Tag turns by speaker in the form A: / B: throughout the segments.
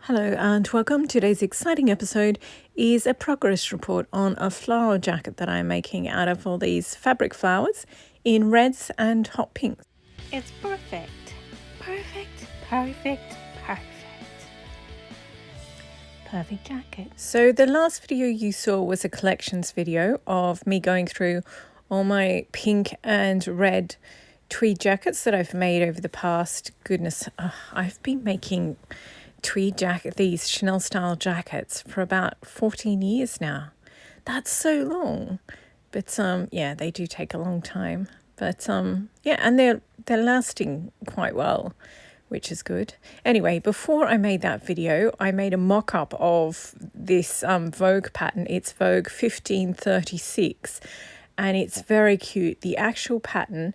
A: Hello and welcome. Today's exciting episode is a progress report on a flower jacket that I'm making out of all these fabric flowers in reds and hot pinks.
B: It's perfect. Perfect, perfect, perfect. Perfect jacket.
A: So the last video you saw was a collections video of me going through all my pink and red tweed jackets that I've made over the past, I've been making these Chanel style jackets for about 14 years now. That's so long. But they do take a long time. But and they're lasting quite well, which is good. Anyway, before I made that video, I made a mock-up of this Vogue pattern. It's Vogue 1536 and it's very cute. The actual pattern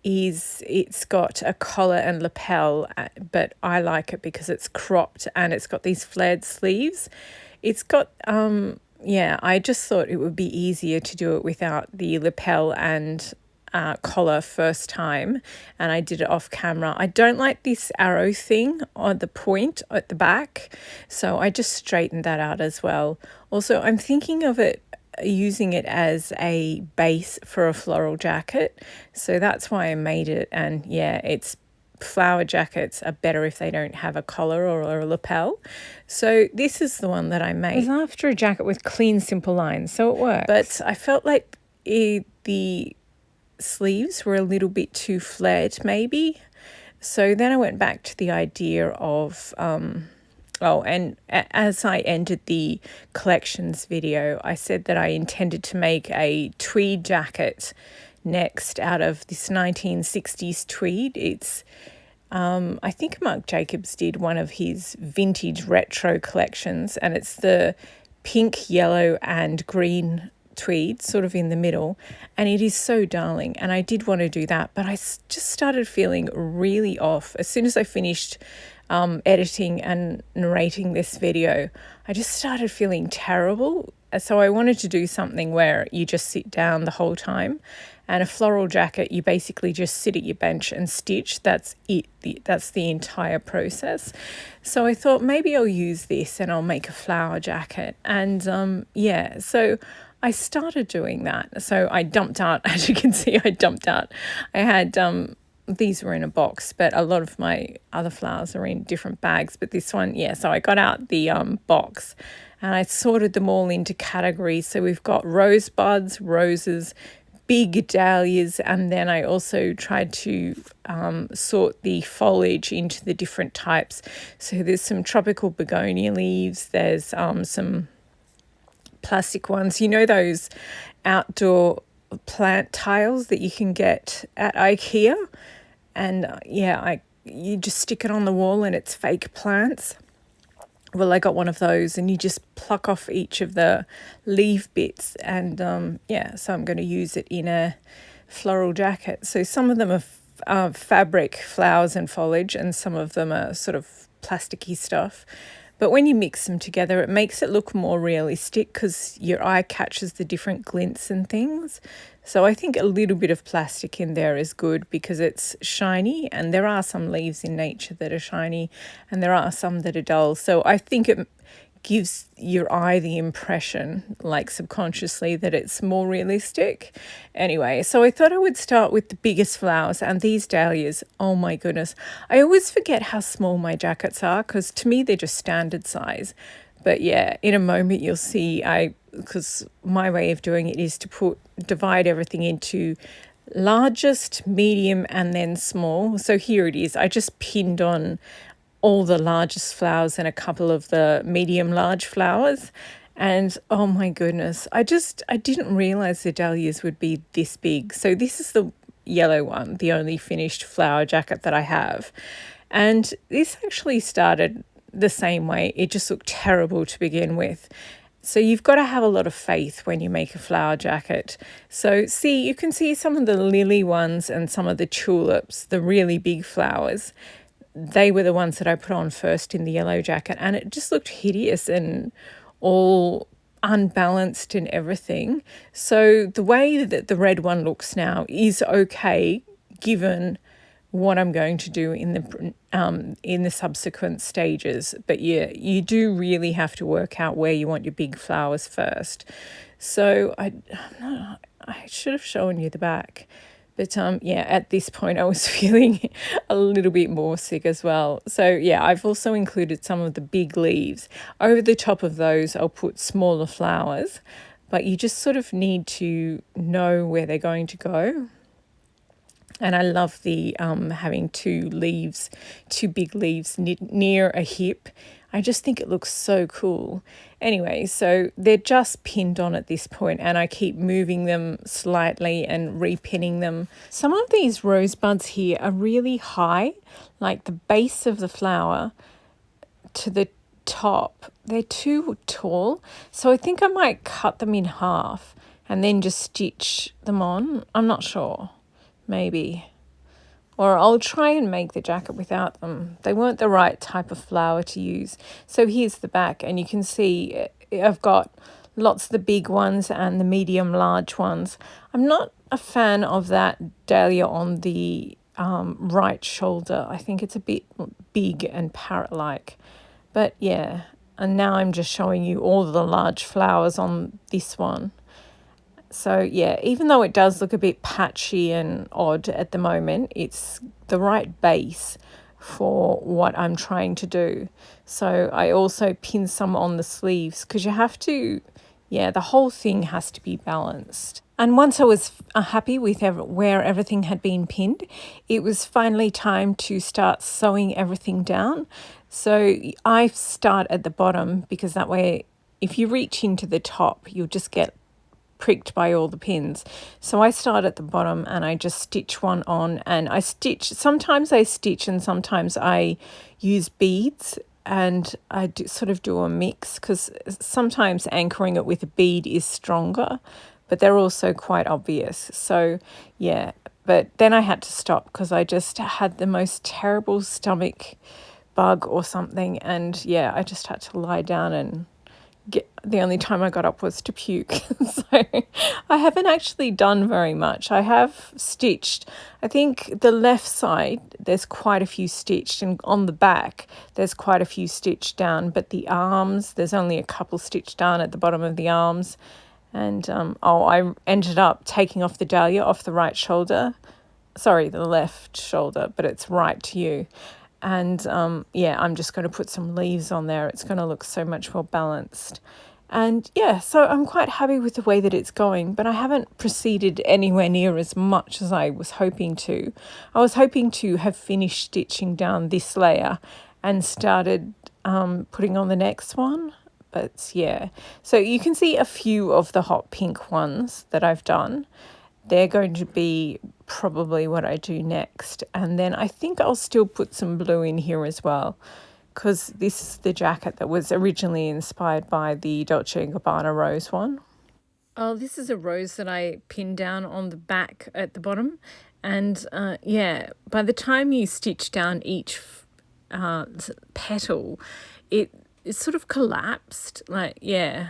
A: it's got a collar and lapel, but I like it because it's cropped and it's got these flared sleeves. It's got I just thought it would be easier to do it without the lapel and collar first time, and I did it off camera. I don't like this arrow thing on the point at the back, so I just straightened that out as well. Also, I'm thinking of using it as a base for a floral jacket, so that's why I made it. And it's flower jackets are better if they don't have a collar or a lapel, so this is the one that I made. It's after a jacket with clean simple lines, so it works, but I felt like the sleeves were a little bit too flared maybe, so then I went back to the idea of and as I ended the collections video, I said that I intended to make a tweed jacket next out of this 1960s tweed. It's, I think Marc Jacobs did one of his vintage retro collections, and it's the pink, yellow and green tweed sort of in the middle, and it is so darling, and I did want to do that, but I just started feeling really off as soon as I finished editing and narrating this video. I just started feeling terrible, so I wanted to do something where you just sit down the whole time, and a floral jacket you basically just sit at your bench and stitch. That's it. That's the entire process. So I thought maybe I'll use this and I'll make a flower jacket, and so I started doing that. So I dumped out, as you can see, I had these were in a box, but a lot of my other flowers are in different bags. But this one, so I got out the box and I sorted them all into categories. So we've got rosebuds, roses, big dahlias, and then I also tried to sort the foliage into the different types. So there's some tropical begonia leaves, there's some plastic ones, those outdoor plant tiles that you can get at IKEA, and you just stick it on the wall and it's fake plants. Well, I got one of those, and you just pluck off each of the leaf bits, and so I'm going to use it in a floral jacket. So some of them are fabric flowers and foliage, and some of them are sort of plasticky stuff. But when you mix them together, it makes it look more realistic because your eye catches the different glints and things. So I think a little bit of plastic in there is good because it's shiny, and there are some leaves in nature that are shiny and there are some that are dull. So I think it gives your eye the impression, like subconsciously, that it's more realistic. Anyway, so I thought I would start with the biggest flowers, and these dahlias, oh my goodness. I always forget how small my jackets are because to me they're just standard size. But in a moment you'll see, because my way of doing it is to divide everything into largest, medium and then small. So here it is. I just pinned on all the largest flowers and a couple of the medium large flowers, and oh my goodness, I didn't realize the dahlias would be this big. So this is the yellow one, the only finished flower jacket that I have, and this actually started the same way. It just looked terrible to begin with. So you've got to have a lot of faith when you make a flower jacket. So you can see some of the lily ones and some of the tulips, the really big flowers. They were the ones that I put on first in the yellow jacket, and it just looked hideous and all unbalanced and everything. So the way that the red one looks now is okay given what I'm going to do in the subsequent stages. But yeah, you do really have to work out where you want your big flowers first. So I should have shown you the back. But yeah, at this point I was feeling a little bit more sick as well. So yeah, I've also included some of the big leaves. Over the top of those, I'll put smaller flowers, but you just sort of need to know where they're going to go. And I love the having two big leaves near a hip. I just think it looks so cool. Anyway, so they're just pinned on at this point, and I keep moving them slightly and repinning them. Some of these rosebuds here are really high, like the base of the flower to the top. They're too tall, so I think I might cut them in half and then just stitch them on. I'm not sure. Maybe. Or I'll try and make the jacket without them. They weren't the right type of flower to use. So here's the back, and you can see I've got lots of the big ones and the medium large ones. I'm not a fan of that dahlia on the right shoulder. I think it's a bit big and parrot-like. But yeah, and now I'm just showing you all the large flowers on this one. So yeah, even though it does look a bit patchy and odd at the moment, it's the right base for what I'm trying to do. So I also pin some on the sleeves because you have to, yeah, the whole thing has to be balanced. And once I was happy with where everything had been pinned, it was finally time to start sewing everything down. So I start at the bottom because that way, if you reach into the top, you'll just get pricked by all the pins. So I start at the bottom and I just stitch one on, and sometimes I stitch and sometimes I use beads, and I sort of do a mix because sometimes anchoring it with a bead is stronger, but they're also quite obvious. So yeah, but then I had to stop because I just had the most terrible stomach bug or something, and yeah, I just had to lie down and the only time I got up was to puke. So I haven't actually done very much. I have stitched, I think the left side, there's quite a few stitched, and on the back, there's quite a few stitched down, but the arms, there's only a couple stitched down at the bottom of the arms. And, I ended up taking off the dahlia off the right shoulder. Sorry, the left shoulder, but it's right to you. And yeah, I'm just going to put some leaves on there. It's going to look so much more balanced. And yeah, so I'm quite happy with the way that it's going, but I haven't proceeded anywhere near as much as I was hoping to. I was hoping to have finished stitching down this layer and started putting on the next one. But yeah, so you can see a few of the hot pink ones that I've done. They're going to be probably what I do next. And then I think I'll still put some blue in here as well, because this is the jacket that was originally inspired by the Dolce & Gabbana rose one. Oh, this is a rose that I pinned down on the back at the bottom. And yeah, by the time you stitch down each petal, it sort of collapsed. Like, yeah.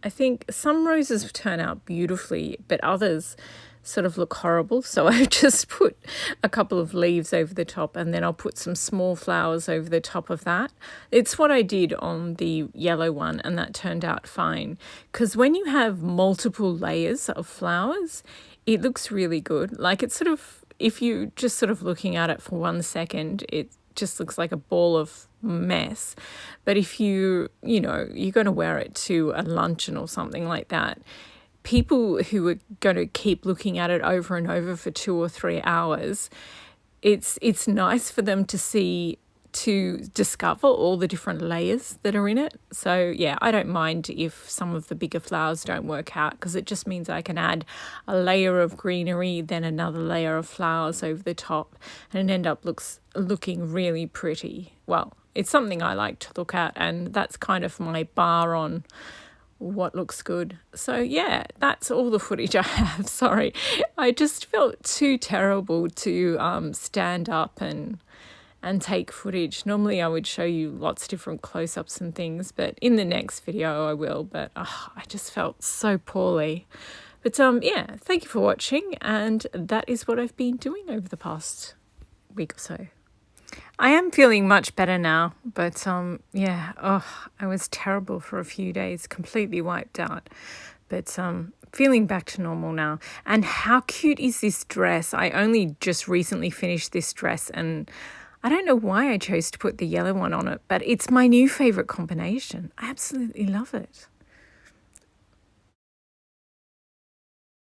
A: I think some roses turn out beautifully, but others sort of look horrible. So I've just put a couple of leaves over the top, and then I'll put some small flowers over the top of that. It's what I did on the yellow one, and that turned out fine. Because when you have multiple layers of flowers, it looks really good. Like, it's sort of, if you just sort of looking at it for 1 second, it just looks like a ball of mess. But if you're going to wear it to a luncheon or something like that, people who are going to keep looking at it over and over for 2 or 3 hours, it's nice for them to discover all the different layers that are in it. So yeah, I don't mind if some of the bigger flowers don't work out, because it just means I can add a layer of greenery, then another layer of flowers over the top, and it end up looking really pretty. Well, it's something I like to look at, and that's kind of my bar on what looks good. So yeah, that's all the footage I have. Sorry, I just felt too terrible to stand up and take footage. Normally I would show you lots of different close-ups and things, but in the next video I will. But I just felt so poorly. But yeah, thank you for watching, and that is what I've been doing over the past week or so. I am feeling much better now, but yeah, I was terrible for a few days, completely wiped out. But feeling back to normal now. And how cute is this dress? I only just recently finished this dress, and I don't know why I chose to put the yellow one on it, but it's my new favorite combination. I absolutely love it.